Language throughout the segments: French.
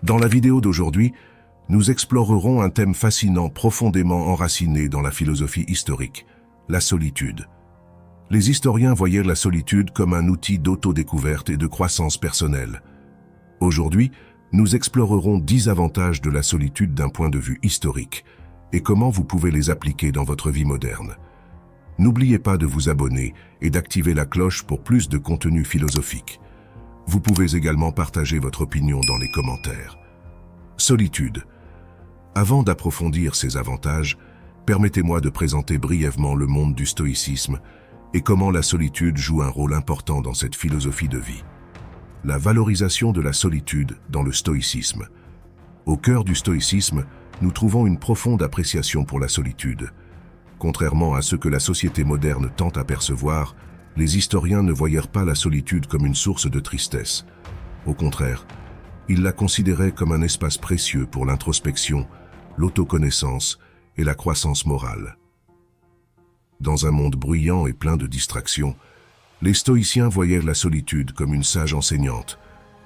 Dans la vidéo d'aujourd'hui, nous explorerons un thème fascinant profondément enraciné dans la philosophie historique, la solitude. Les historiens voyaient la solitude comme un outil d'autodécouverte et de croissance personnelle. Aujourd'hui, nous explorerons 10 avantages de la solitude d'un point de vue historique et comment vous pouvez les appliquer dans votre vie moderne. N'oubliez pas de vous abonner et d'activer la cloche pour plus de contenu philosophique. Vous pouvez également partager votre opinion dans les commentaires. Solitude. Avant d'approfondir ces avantages, permettez-moi de présenter brièvement le monde du stoïcisme et comment la solitude joue un rôle important dans cette philosophie de vie. La valorisation de la solitude dans le stoïcisme. Au cœur du stoïcisme, nous trouvons une profonde appréciation pour la solitude. Contrairement à ce que la société moderne tente à percevoir, les historiens ne voyèrent pas la solitude comme une source de tristesse. Au contraire, ils la considéraient comme un espace précieux pour l'introspection, l'autoconnaissance et la croissance morale. Dans un monde bruyant et plein de distractions, les stoïciens voyaient la solitude comme une sage enseignante,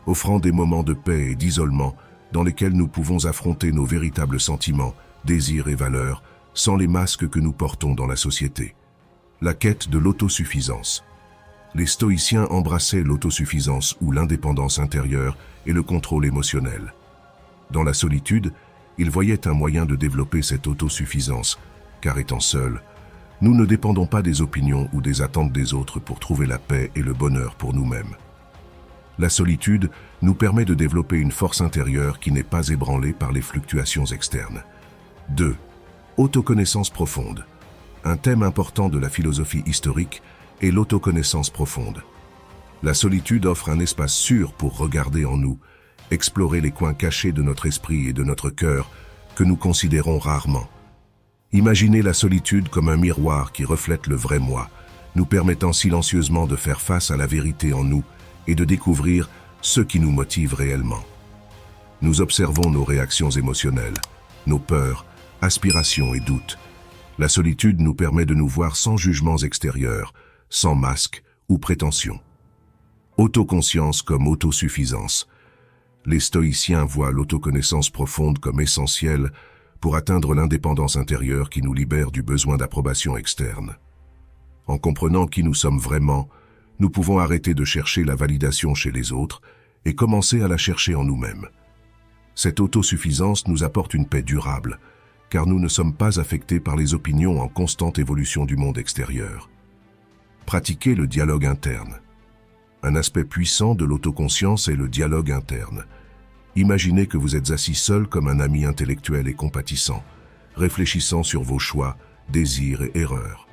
offrant des moments de paix et d'isolement dans lesquels nous pouvons affronter nos véritables sentiments, désirs et valeurs, sans les masques que nous portons dans la société. La quête de l'autosuffisance. Les stoïciens embrassaient l'autosuffisance ou l'indépendance intérieure et le contrôle émotionnel. Dans la solitude, ils voyaient un moyen de développer cette autosuffisance, car étant seuls, nous ne dépendons pas des opinions ou des attentes des autres pour trouver la paix et le bonheur pour nous-mêmes. La solitude nous permet de développer une force intérieure qui n'est pas ébranlée par les fluctuations externes. 2. Autoconnaissance profonde. Un thème important de la philosophie historique est l'autoconnaissance profonde. La solitude offre un espace sûr pour regarder en nous, explorer les coins cachés de notre esprit et de notre cœur que nous considérons rarement. Imaginez la solitude comme un miroir qui reflète le vrai moi, nous permettant silencieusement de faire face à la vérité en nous et de découvrir ce qui nous motive réellement. Nous observons nos réactions émotionnelles, nos peurs, aspirations et doutes. La solitude nous permet de nous voir sans jugements extérieurs, sans masque ou prétention. Autoconscience comme autosuffisance. Les stoïciens voient l'autoconnaissance profonde comme essentielle pour atteindre l'indépendance intérieure qui nous libère du besoin d'approbation externe. En comprenant qui nous sommes vraiment, nous pouvons arrêter de chercher la validation chez les autres et commencer à la chercher en nous-mêmes. Cette autosuffisance nous apporte une paix durable, car nous ne sommes pas affectés par les opinions en constante évolution du monde extérieur. Pratiquer le dialogue interne. Un aspect puissant de l'autoconscience est le dialogue interne. Imaginez que vous êtes assis seul comme un ami intellectuel et compatissant, réfléchissant sur vos choix, désirs et erreurs.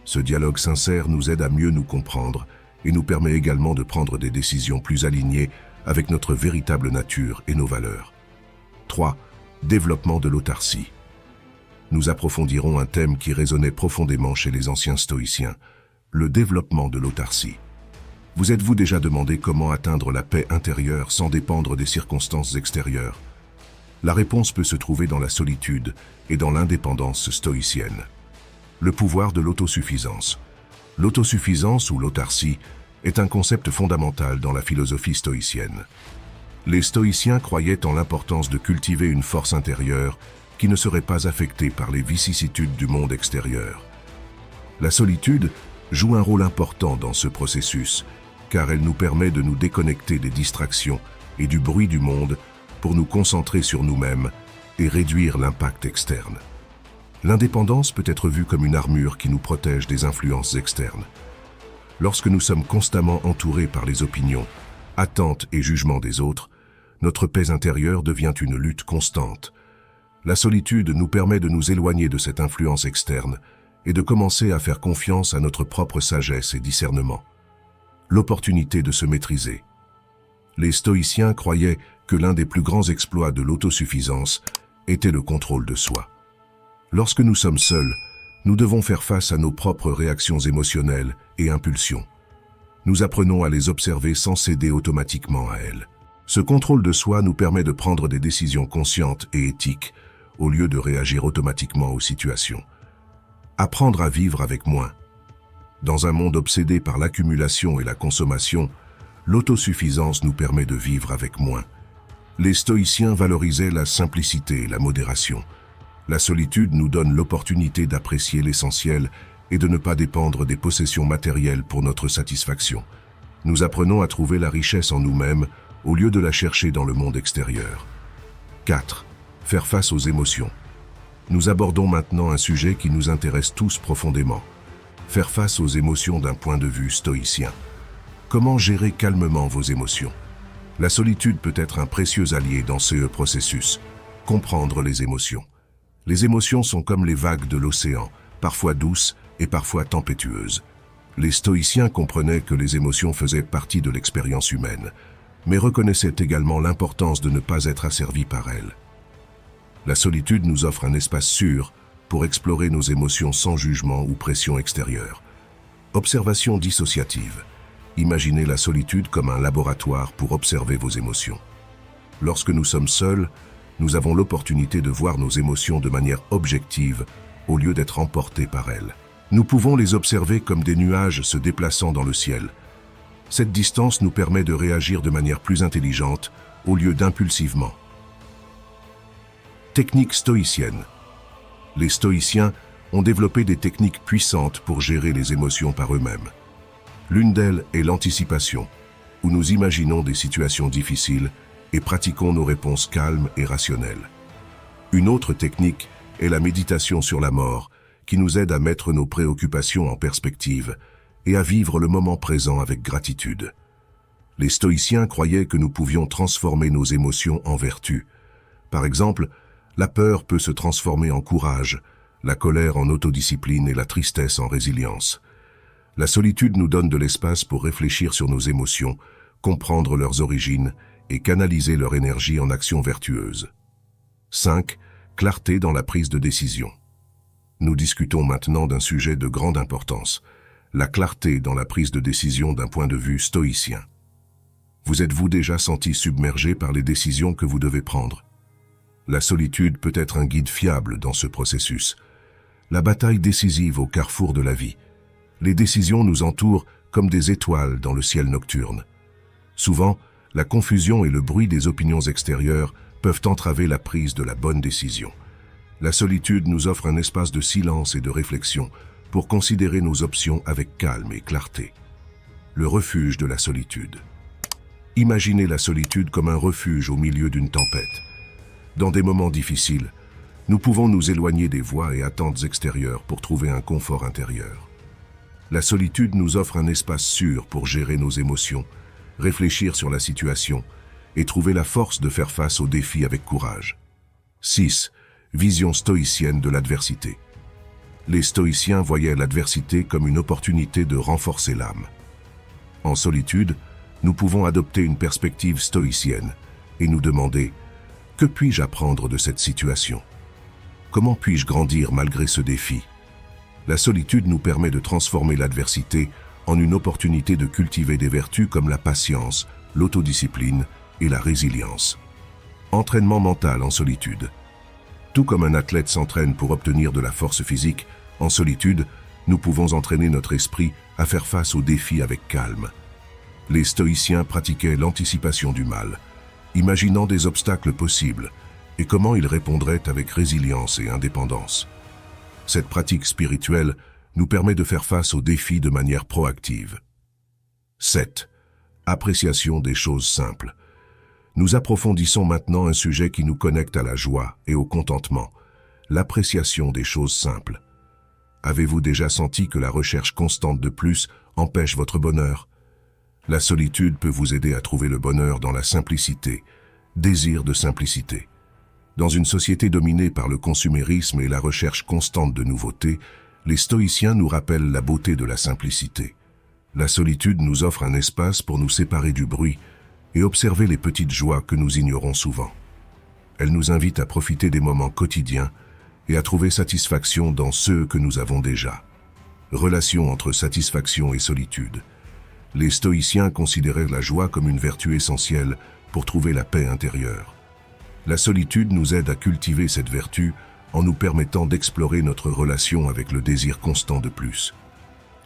Ce dialogue sincère nous aide à mieux nous comprendre et nous permet également de prendre des décisions plus alignées avec notre véritable nature et nos valeurs. 3. Développement de l'autarcie. Nous approfondirons un thème qui résonnait profondément chez les anciens stoïciens, le développement de l'autarcie. Vous êtes-vous déjà demandé comment atteindre la paix intérieure sans dépendre des circonstances extérieures? La réponse peut se trouver dans la solitude et dans l'indépendance stoïcienne. Le pouvoir de l'autosuffisance. L'autosuffisance ou l'autarcie est un concept fondamental dans la philosophie stoïcienne. Les stoïciens croyaient en l'importance de cultiver une force intérieure qui ne serait pas affectée par les vicissitudes du monde extérieur. La solitude joue un rôle important dans ce processus, car elle nous permet de nous déconnecter des distractions et du bruit du monde pour nous concentrer sur nous-mêmes et réduire l'impact externe. L'indépendance peut être vue comme une armure qui nous protège des influences externes. Lorsque nous sommes constamment entourés par les opinions, attentes et jugements des autres, notre paix intérieure devient une lutte constante. La solitude nous permet de nous éloigner de cette influence externe et de commencer à faire confiance à notre propre sagesse et discernement. L'opportunité de se maîtriser. Les stoïciens croyaient que l'un des plus grands exploits de l'autosuffisance était le contrôle de soi. Lorsque nous sommes seuls, nous devons faire face à nos propres réactions émotionnelles et impulsions. Nous apprenons à les observer sans céder automatiquement à elles. Ce contrôle de soi nous permet de prendre des décisions conscientes et éthiques, au lieu de réagir automatiquement aux situations. Apprendre à vivre avec moins. Dans un monde obsédé par l'accumulation et la consommation, l'autosuffisance nous permet de vivre avec moins. Les stoïciens valorisaient la simplicité et la modération. La solitude nous donne l'opportunité d'apprécier l'essentiel et de ne pas dépendre des possessions matérielles pour notre satisfaction. Nous apprenons à trouver la richesse en nous-mêmes au lieu de la chercher dans le monde extérieur. 4. Faire face aux émotions. Nous abordons maintenant un sujet qui nous intéresse tous profondément. Faire face aux émotions d'un point de vue stoïcien. Comment gérer calmement vos émotions? La solitude peut être un précieux allié dans ce processus. Comprendre les émotions. Les émotions sont comme les vagues de l'océan, parfois douces et parfois tempétueuses. Les stoïciens comprenaient que les émotions faisaient partie de l'expérience humaine, mais reconnaissaient également l'importance de ne pas être asservis par elles. La solitude nous offre un espace sûr pour explorer nos émotions sans jugement ou pression extérieure. Observation dissociative. Imaginez la solitude comme un laboratoire pour observer vos émotions. Lorsque nous sommes seuls, nous avons l'opportunité de voir nos émotions de manière objective au lieu d'être emportés par elles. Nous pouvons les observer comme des nuages se déplaçant dans le ciel. Cette distance nous permet de réagir de manière plus intelligente au lieu d'impulsivement. Technique stoïcienne. Les stoïciens ont développé des techniques puissantes pour gérer les émotions par eux-mêmes. L'une d'elles est l'anticipation, où nous imaginons des situations difficiles et pratiquons nos réponses calmes et rationnelles. Une autre technique est la méditation sur la mort, qui nous aide à mettre nos préoccupations en perspective et à vivre le moment présent avec gratitude. Les stoïciens croyaient que nous pouvions transformer nos émotions en vertus. Par exemple, la peur peut se transformer en courage, la colère en autodiscipline et la tristesse en résilience. La solitude nous donne de l'espace pour réfléchir sur nos émotions, comprendre leurs origines et canaliser leur énergie en actions vertueuses. 5. Clarté dans la prise de décision. Nous discutons maintenant d'un sujet de grande importance, la clarté dans la prise de décision d'un point de vue stoïcien. Vous êtes-vous déjà senti submergé par les décisions que vous devez prendre? La solitude peut être un guide fiable dans ce processus. La bataille décisive au carrefour de la vie. Les décisions nous entourent comme des étoiles dans le ciel nocturne. Souvent, la confusion et le bruit des opinions extérieures peuvent entraver la prise de la bonne décision. La solitude nous offre un espace de silence et de réflexion pour considérer nos options avec calme et clarté. Le refuge de la solitude. Imaginez la solitude comme un refuge au milieu d'une tempête. Dans des moments difficiles, nous pouvons nous éloigner des voix et attentes extérieures pour trouver un confort intérieur. La solitude nous offre un espace sûr pour gérer nos émotions, réfléchir sur la situation et trouver la force de faire face aux défis avec courage. 6. Vision stoïcienne de l'adversité. Les stoïciens voyaient l'adversité comme une opportunité de renforcer l'âme. En solitude, nous pouvons adopter une perspective stoïcienne et nous demander « Que puis-je apprendre de cette situation ? Comment puis-je grandir malgré ce défi ?» La solitude nous permet de transformer l'adversité en une opportunité de cultiver des vertus comme la patience, l'autodiscipline et la résilience. Entraînement mental en solitude. Tout comme un athlète s'entraîne pour obtenir de la force physique, en solitude, nous pouvons entraîner notre esprit à faire face aux défis avec calme. Les stoïciens pratiquaient l'anticipation du mal, imaginant des obstacles possibles et comment ils répondraient avec résilience et indépendance. Cette pratique spirituelle nous permet de faire face aux défis de manière proactive. 7. Appréciation des choses simples. Nous approfondissons maintenant un sujet qui nous connecte à la joie et au contentement, l'appréciation des choses simples. Avez-vous déjà senti que la recherche constante de plus empêche votre bonheur? La solitude peut vous aider à trouver le bonheur dans la simplicité, désir de simplicité. Dans une société dominée par le consumérisme et la recherche constante de nouveautés, les stoïciens nous rappellent la beauté de la simplicité. La solitude nous offre un espace pour nous séparer du bruit et observer les petites joies que nous ignorons souvent. Elle nous invite à profiter des moments quotidiens et à trouver satisfaction dans ceux que nous avons déjà. Relation entre satisfaction et solitude. Les stoïciens considéraient la joie comme une vertu essentielle pour trouver la paix intérieure. La solitude nous aide à cultiver cette vertu en nous permettant d'explorer notre relation avec le désir constant de plus.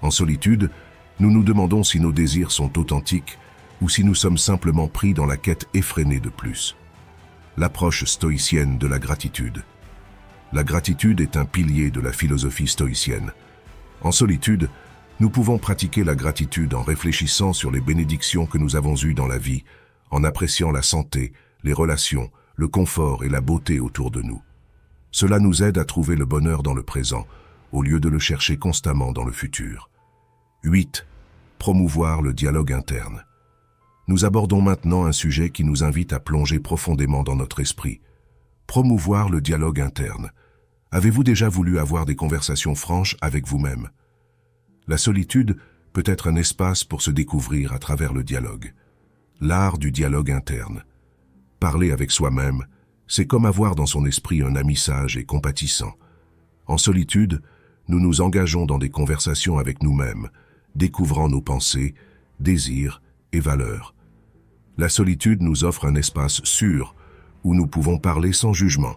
En solitude, nous nous demandons si nos désirs sont authentiques ou si nous sommes simplement pris dans la quête effrénée de plus. l'approche stoïcienne de la gratitude. La gratitude est un pilier de la philosophie stoïcienne. En solitude, nous pouvons pratiquer la gratitude en réfléchissant sur les bénédictions que nous avons eues dans la vie, en appréciant la santé, les relations, le confort et la beauté autour de nous. Cela nous aide à trouver le bonheur dans le présent, au lieu de le chercher constamment dans le futur. 8. Promouvoir le dialogue interne. Nous abordons maintenant un sujet qui nous invite à plonger profondément dans notre esprit. Promouvoir le dialogue interne. Avez-vous déjà voulu avoir des conversations franches avec vous-même? La solitude peut être un espace pour se découvrir à travers le dialogue. L'art du dialogue interne. Parler avec soi-même, c'est comme avoir dans son esprit un ami sage et compatissant. En solitude, nous nous engageons dans des conversations avec nous-mêmes, découvrant nos pensées, désirs et valeurs. La solitude nous offre un espace sûr où nous pouvons parler sans jugement,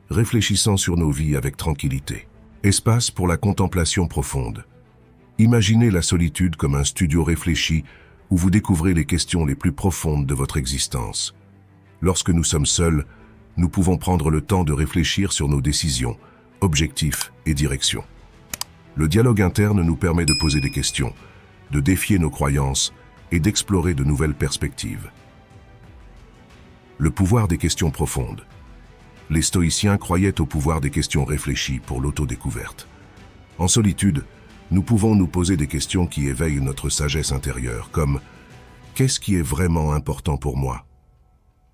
réfléchissant sur nos vies avec tranquillité. Espace pour la contemplation profonde. Imaginez la solitude comme un studio réfléchi où vous découvrez les questions les plus profondes de votre existence. Lorsque nous sommes seuls, nous pouvons prendre le temps de réfléchir sur nos décisions, objectifs et directions. Le dialogue interne nous permet de poser des questions, de défier nos croyances et d'explorer de nouvelles perspectives. Le pouvoir des questions profondes. Les stoïciens croyaient au pouvoir des questions réfléchies pour l'autodécouverte. En solitude, nous pouvons nous poser des questions qui éveillent notre sagesse intérieure, comme « Qu'est-ce qui est vraiment important pour moi ?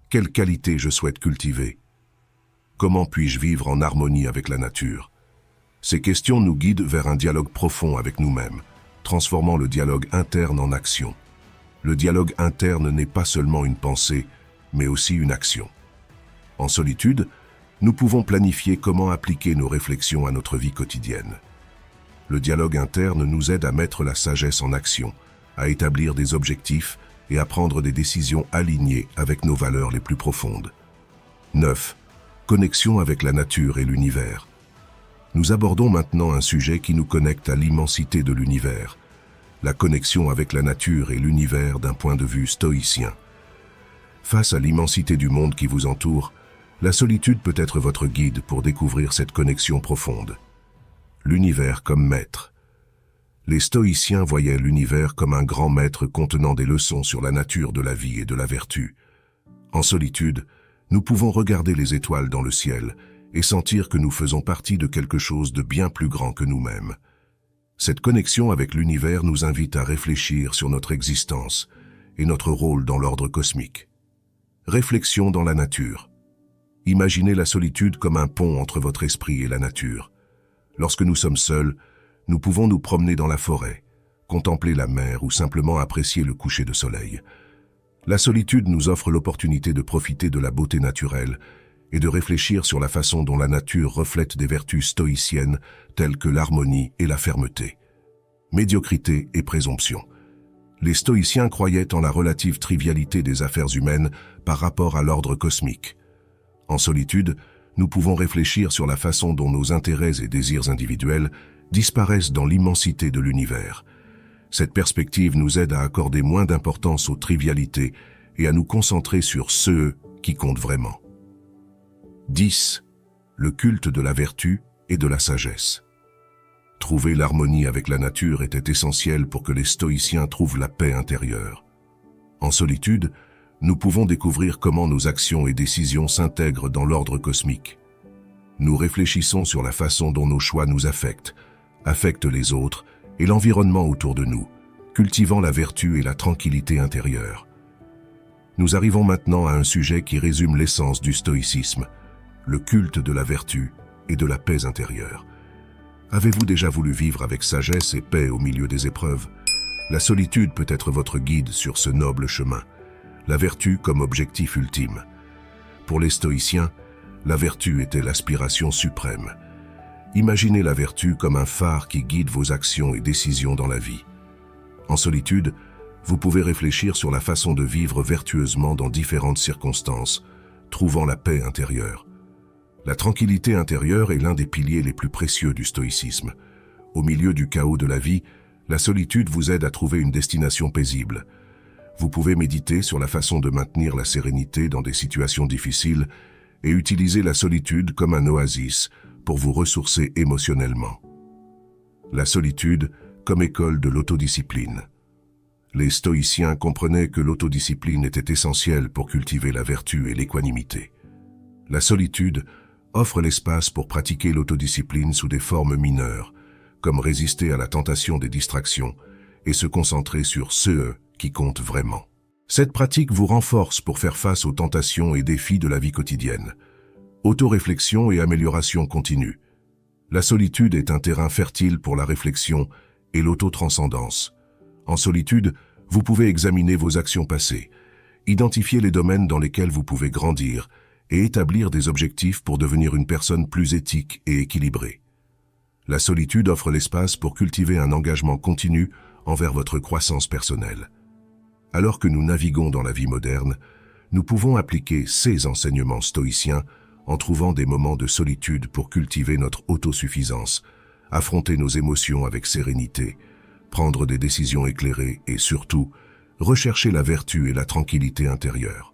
Quelles qualités je souhaite cultiver ? Comment puis-je vivre en harmonie avec la nature ?» Ces questions nous guident vers un dialogue profond avec nous-mêmes, transformant le dialogue interne en action. Le dialogue interne n'est pas seulement une pensée, mais aussi une action. En solitude, nous pouvons planifier comment appliquer nos réflexions à notre vie quotidienne. Le dialogue interne nous aide à mettre la sagesse en action, à établir des objectifs et à prendre des décisions alignées avec nos valeurs les plus profondes. 9. Connexion avec la nature et l'univers. Nous abordons maintenant un sujet qui nous connecte à l'immensité de l'univers, la connexion avec la nature et l'univers d'un point de vue stoïcien. Face à l'immensité du monde qui vous entoure, la solitude peut être votre guide pour découvrir cette connexion profonde. L'univers comme maître. Les stoïciens voyaient l'univers comme un grand maître contenant des leçons sur la nature de la vie et de la vertu. En solitude, nous pouvons regarder les étoiles dans le ciel et sentir que nous faisons partie de quelque chose de bien plus grand que nous-mêmes. Cette connexion avec l'univers nous invite à réfléchir sur notre existence et notre rôle dans l'ordre cosmique. Réflexion dans la nature. Imaginez la solitude comme un pont entre votre esprit et la nature. Lorsque nous sommes seuls, nous pouvons nous promener dans la forêt, contempler la mer ou simplement apprécier le coucher de soleil. La solitude nous offre l'opportunité de profiter de la beauté naturelle et de réfléchir sur la façon dont la nature reflète des vertus stoïciennes telles que l'harmonie et la fermeté. Médiocrité et présomption. Les stoïciens croyaient en la relative trivialité des affaires humaines par rapport à l'ordre cosmique. En solitude, nous pouvons réfléchir sur la façon dont nos intérêts et désirs individuels disparaissent dans l'immensité de l'univers. Cette perspective nous aide à accorder moins d'importance aux trivialités et à nous concentrer sur ceux qui comptent vraiment. 10. Le culte de la vertu et de la sagesse. Trouver l'harmonie avec la nature était essentiel pour que les stoïciens trouvent la paix intérieure. En solitude, nous pouvons découvrir comment nos actions et décisions s'intègrent dans l'ordre cosmique. Nous réfléchissons sur la façon dont nos choix nous affectent les autres et l'environnement autour de nous, cultivant la vertu et la tranquillité intérieure. Nous arrivons maintenant à un sujet qui résume l'essence du stoïcisme, le culte de la vertu et de la paix intérieure. Avez-vous déjà voulu vivre avec sagesse et paix au milieu des épreuves? La solitude peut être votre guide sur ce noble chemin, la vertu comme objectif ultime. Pour les stoïciens, la vertu était l'aspiration suprême. Imaginez la vertu comme un phare qui guide vos actions et décisions dans la vie. En solitude, vous pouvez réfléchir sur la façon de vivre vertueusement dans différentes circonstances, trouvant la paix intérieure. La tranquillité intérieure est l'un des piliers les plus précieux du stoïcisme. Au milieu du chaos de la vie, la solitude vous aide à trouver une destination paisible. Vous pouvez méditer sur la façon de maintenir la sérénité dans des situations difficiles et utiliser la solitude comme un oasis pour vous ressourcer émotionnellement. La solitude comme école de l'autodiscipline. Les stoïciens comprenaient que l'autodiscipline était essentielle pour cultiver la vertu et l'équanimité. La solitude offre l'espace pour pratiquer l'autodiscipline sous des formes mineures, comme résister à la tentation des distractions et se concentrer sur ce qui compte vraiment. Cette pratique vous renforce pour faire face aux tentations et défis de la vie quotidienne. Autoréflexion et amélioration continue. La solitude est un terrain fertile pour la réflexion et l'autotranscendance. En solitude, vous pouvez examiner vos actions passées, identifier les domaines dans lesquels vous pouvez grandir et établir des objectifs pour devenir une personne plus éthique et équilibrée. La solitude offre l'espace pour cultiver un engagement continu envers votre croissance personnelle. Alors que nous naviguons dans la vie moderne, nous pouvons appliquer ces enseignements stoïciens en trouvant des moments de solitude pour cultiver notre autosuffisance, affronter nos émotions avec sérénité, prendre des décisions éclairées et surtout, rechercher la vertu et la tranquillité intérieure.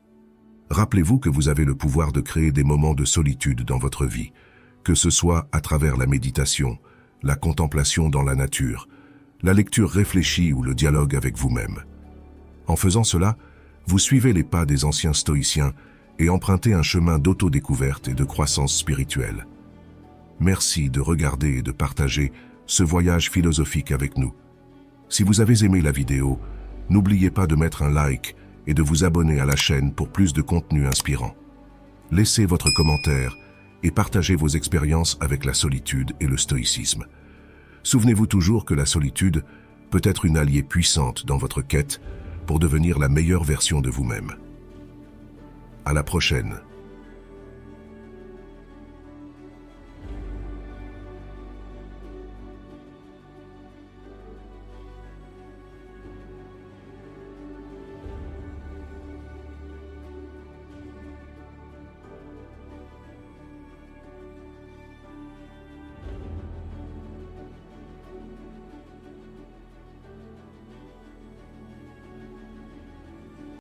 Rappelez-vous que vous avez le pouvoir de créer des moments de solitude dans votre vie, que ce soit à travers la méditation, la contemplation dans la nature, la lecture réfléchie ou le dialogue avec vous-même. En faisant cela, vous suivez les pas des anciens stoïciens et empruntez un chemin d'autodécouverte et de croissance spirituelle. Merci de regarder et de partager ce voyage philosophique avec nous. Si vous avez aimé la vidéo, n'oubliez pas de mettre un like et de vous abonner à la chaîne pour plus de contenu inspirant. Laissez votre commentaire et partagez vos expériences avec la solitude et le stoïcisme. Souvenez-vous toujours que la solitude peut être une alliée puissante dans votre quête pour devenir la meilleure version de vous-même. À la prochaine.